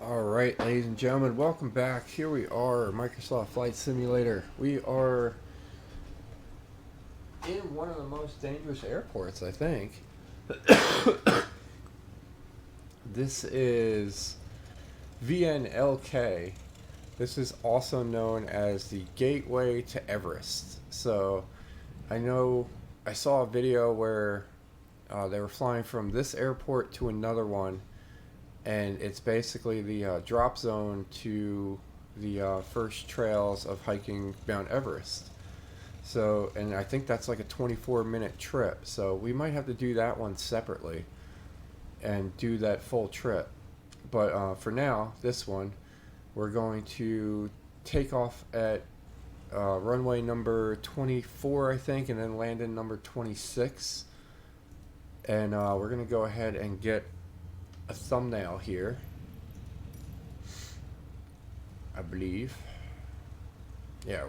Alright, ladies and gentlemen, welcome back. Here we are, Microsoft Flight Simulator. We are in one of the most dangerous airports, I think. This is VNLK. This is also known as the Gateway to Everest. So, I saw a video where they were flying from this airport to another one, and it's basically the drop zone to the first trails of hiking Mount Everest. So, and I think that's like a 24-minute trip. So we might have to do that one separately and do that full trip. But for now, this one, we're going to take off at runway number 24, I think, and then land in number 26. And we're going to go ahead and get a thumbnail here, I believe. Yeah,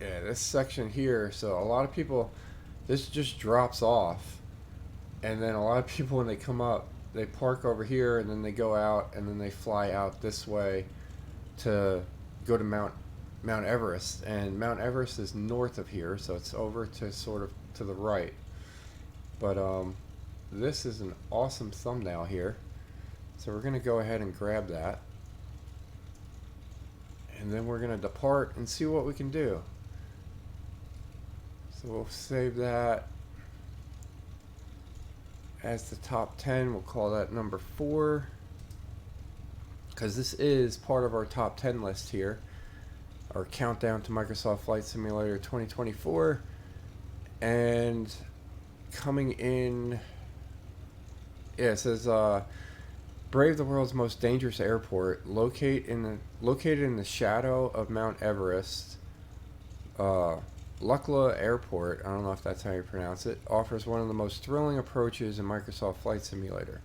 this section here, so a lot of people, this just drops off, and then a lot of people, when they come up, they park over here, and then they go out, and then they fly out this way to go to Mount Everest. And Mount Everest is north of here, so it's over to sort of to the right. But this is an awesome thumbnail here, so we're going to go ahead and grab that, and then we're going to depart and see what we can do. So we'll save that as the top 10. We'll call that number 4, because this is part of our top 10 list here, our countdown to Microsoft Flight Simulator 2024. And coming in, yeah, it says brave the world's most dangerous airport, located in the shadow of Mount Everest. Lukla Airport, I don't know if that's how you pronounce it, offers one of the most thrilling approaches in Microsoft Flight Simulator.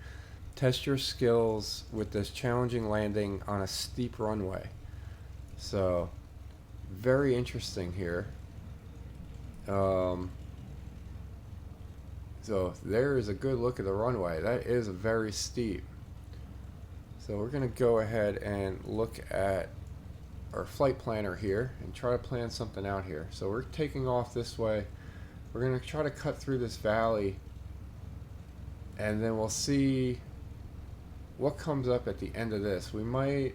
Test your skills with this challenging landing on a steep runway. So, very interesting here. So there is a good look at the runway. That is very steep. So we're going to go ahead and look at our flight planner here and try to plan something out here. So we're taking off this way. We're going to try to cut through this valley, and then we'll see what comes up at the end of this. We might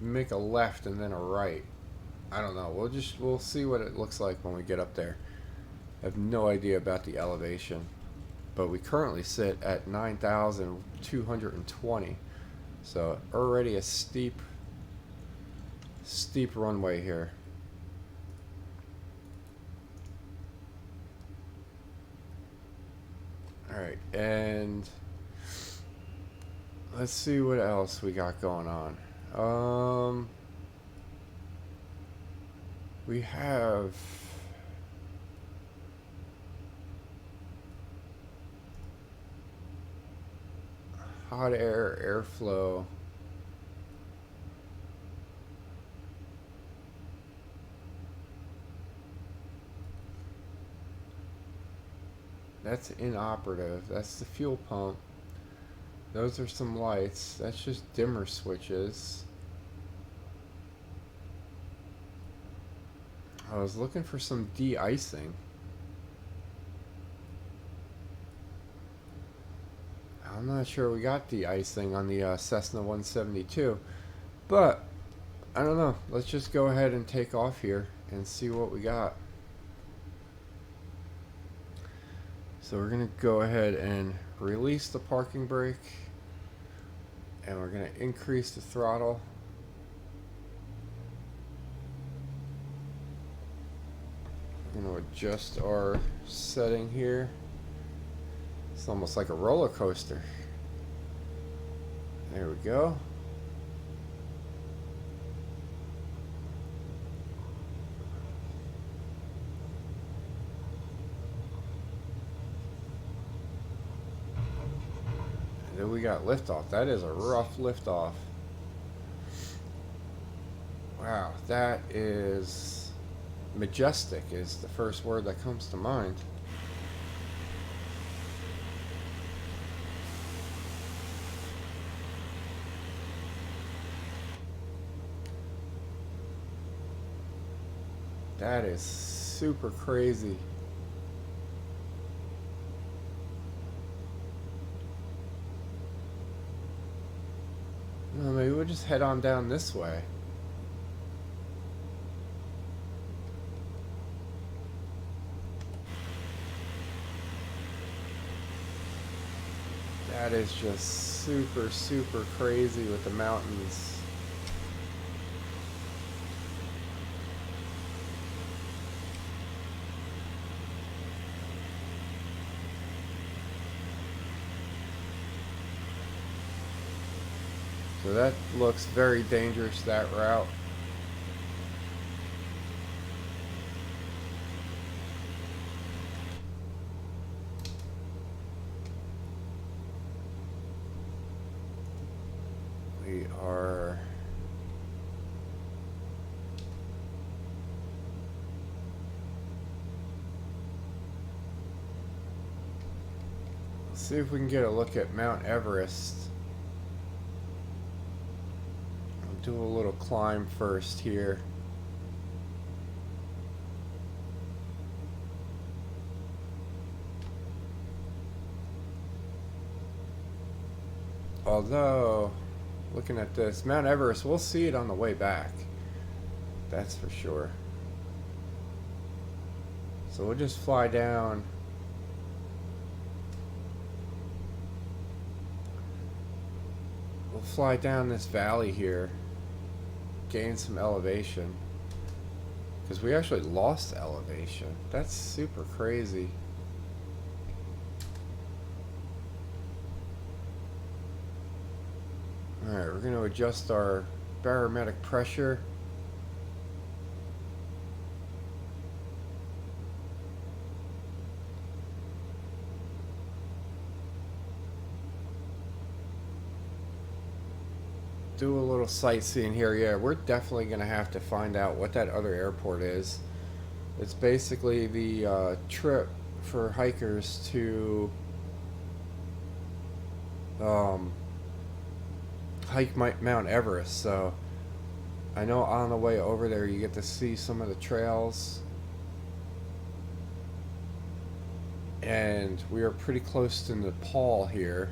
make a left and then a right. I don't know. We'll see what it looks like when we get up there. I have no idea about the elevation, but we currently sit at 9,220. So already a steep runway here. All right, and let's see what else we got going on. We have hot air airflow. That's inoperative. That's the fuel pump. Those are some lights. That's just dimmer switches. I was looking for some de-icing. I'm not sure we got de-icing on the Cessna 172, but I don't know. Let's just go ahead and take off here and see what we got. So we're going to go ahead and release the parking brake, and we're going to increase the throttle. We're going to adjust our setting here. It's almost like a roller coaster. There we go. And then we got liftoff. That is a rough liftoff. Wow, that is... majestic is the first word that comes to mind. That is super crazy. Well, maybe we'll just head on down this way. That is just super, super crazy with the mountains. So that looks very dangerous, that route. We are let's see if we can get a look at Mount Everest. Do a little climb first here. Although, looking at this, Mount Everest, we'll see it on the way back. That's for sure. So we'll just fly down. We'll fly down this valley here. Gain some elevation, because we actually lost elevation. That's super crazy. Alright, we're going to adjust our barometric pressure. Do a little sightseeing here. Yeah, we're definitely going to have to find out what that other airport is. It's basically the trip for hikers to hike Mount Everest. So I know on the way over there you get to see some of the trails. And we are pretty close to Nepal here.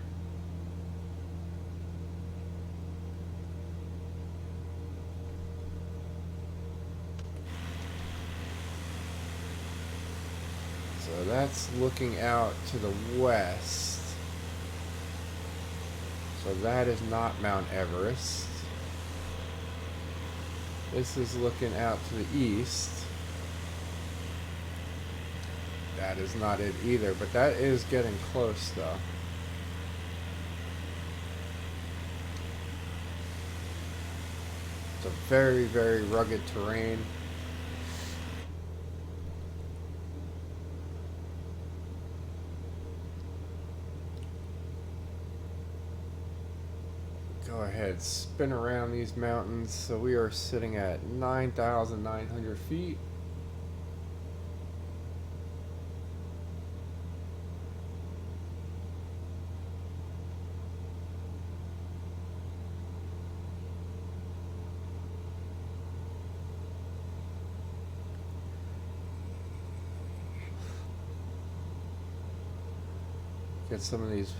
So that's looking out to the west. So that is not Mount Everest. This is looking out to the east. That is not it either, but that is getting close though. It's a very, very rugged terrain. Go ahead, spin around these mountains. So we are sitting at 9,900 feet. Get some of these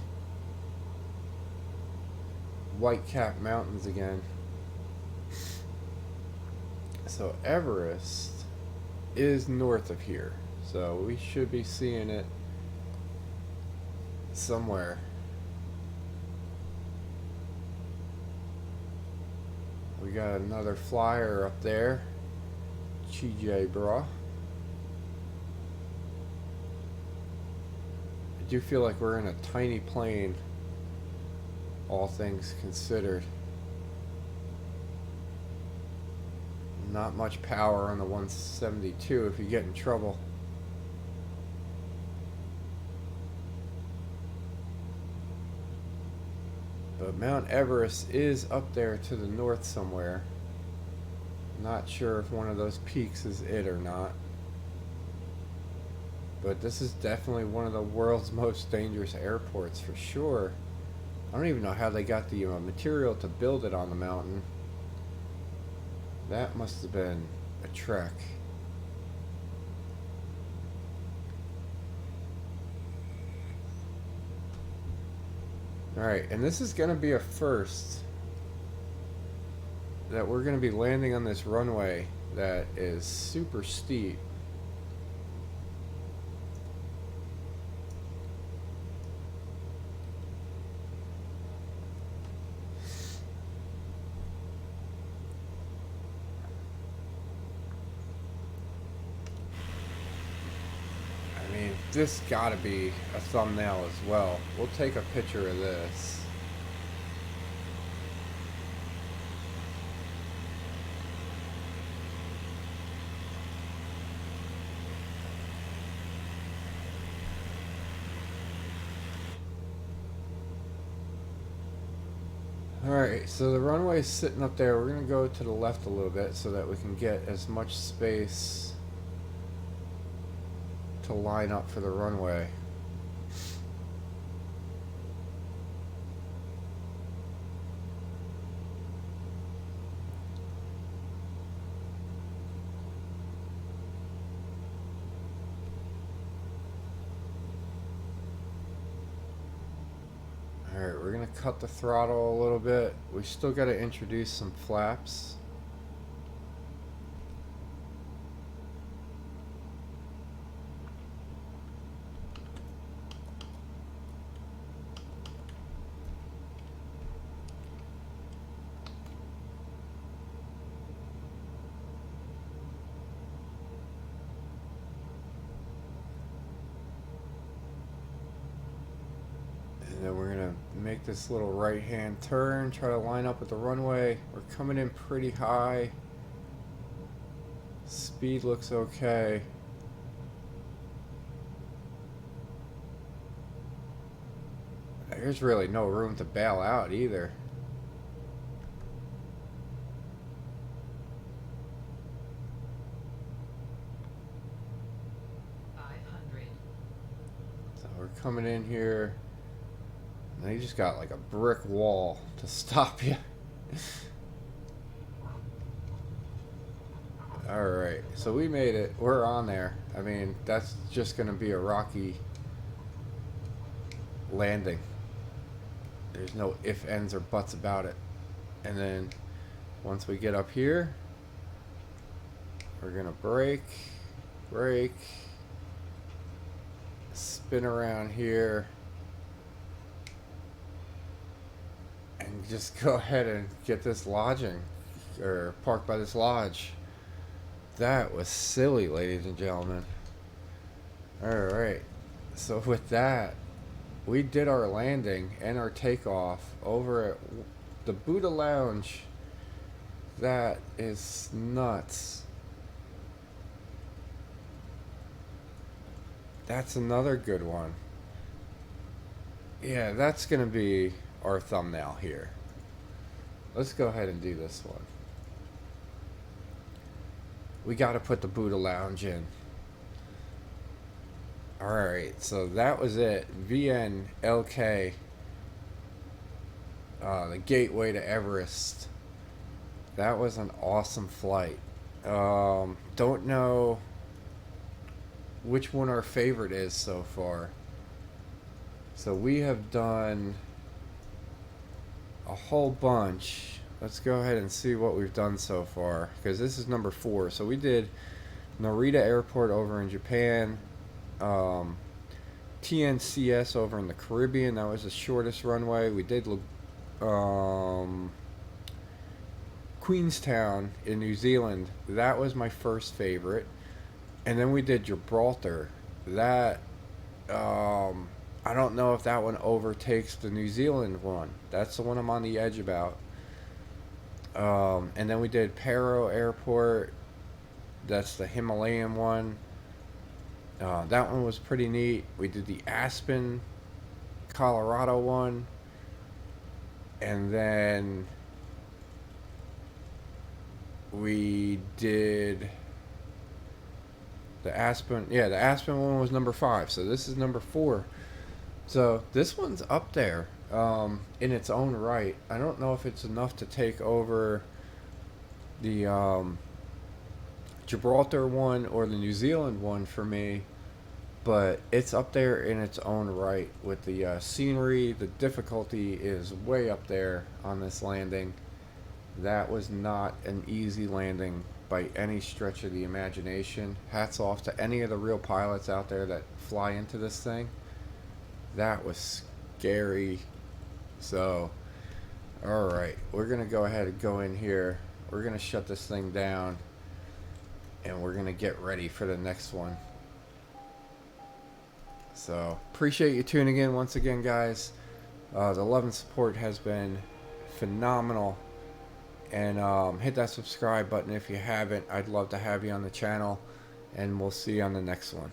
white-capped mountains again. So Everest is north of here, so we should be seeing it somewhere. We got another flyer up there, GJ bra. I do feel like we're in a tiny plane, all things considered. Not much power on the 172 if you get in trouble. But Mount Everest is up there to the north somewhere. Not sure if one of those peaks is it or not. But this is definitely one of the world's most dangerous airports for sure. I don't even know how they got the material to build it on the mountain. That must have been a trek. Alright, and this is going to be a first that we're going to be landing on this runway that is super steep. This gotta be a thumbnail as well. We'll take a picture of this. Alright, so the runway is sitting up there. We're gonna go to the left a little bit so that we can get as much space to line up for the runway. Alright, we're gonna cut the throttle a little bit. We still gotta introduce some flaps. And then we're gonna make this little right hand turn, try to line up with the runway. We're coming in pretty high. Speed looks okay. There's really no room to bail out either. So we're coming in here. And you just got like a brick wall to stop you. Alright, so we made it. We're on there. I mean, that's just going to be a rocky landing. There's no ifs, ands, or buts about it. And then once we get up here, we're going to brake, spin around here, and just go ahead and get this lodging, or park by this lodge. That was silly, ladies and gentlemen. Alright, so with that, we did our landing and our takeoff over at the Buddha Lounge. That is nuts. That's another good one. Yeah, that's gonna be our thumbnail here. Let's go ahead and do this one. We gotta put the Buddha Lounge in. Alright, so that was it. VNLK, the gateway to Everest. That was an awesome flight. Don't know which one our favorite is so far. So we have done a whole bunch. Let's go ahead and see what we've done so far, because this is number 4. So we did Narita Airport over in Japan, TNCS over in the Caribbean. That was the shortest runway. We did Queenstown in New Zealand. That was my first favorite. And then we did Gibraltar. That I don't know if that one overtakes the New Zealand one. That's the one I'm on the edge about. And then we did Paro Airport. That's the Himalayan one. That one was pretty neat. We did the Aspen, Colorado one. And then we did the Aspen. Yeah, the Aspen one was number 5. So this is number 4. So this one's up there in its own right. I don't know if it's enough to take over the Gibraltar one or the New Zealand one for me, but it's up there in its own right with the scenery. The difficulty is way up there on this landing. That was not an easy landing by any stretch of the imagination. Hats off to any of the real pilots out there that fly into this thing. That was scary. So, alright, we're going to go ahead and go in here. We're going to shut this thing down, and we're going to get ready for the next one. So, appreciate you tuning in once again, guys. The love and support has been phenomenal. And hit that subscribe button if you haven't. I'd love to have you on the channel. And we'll see you on the next one.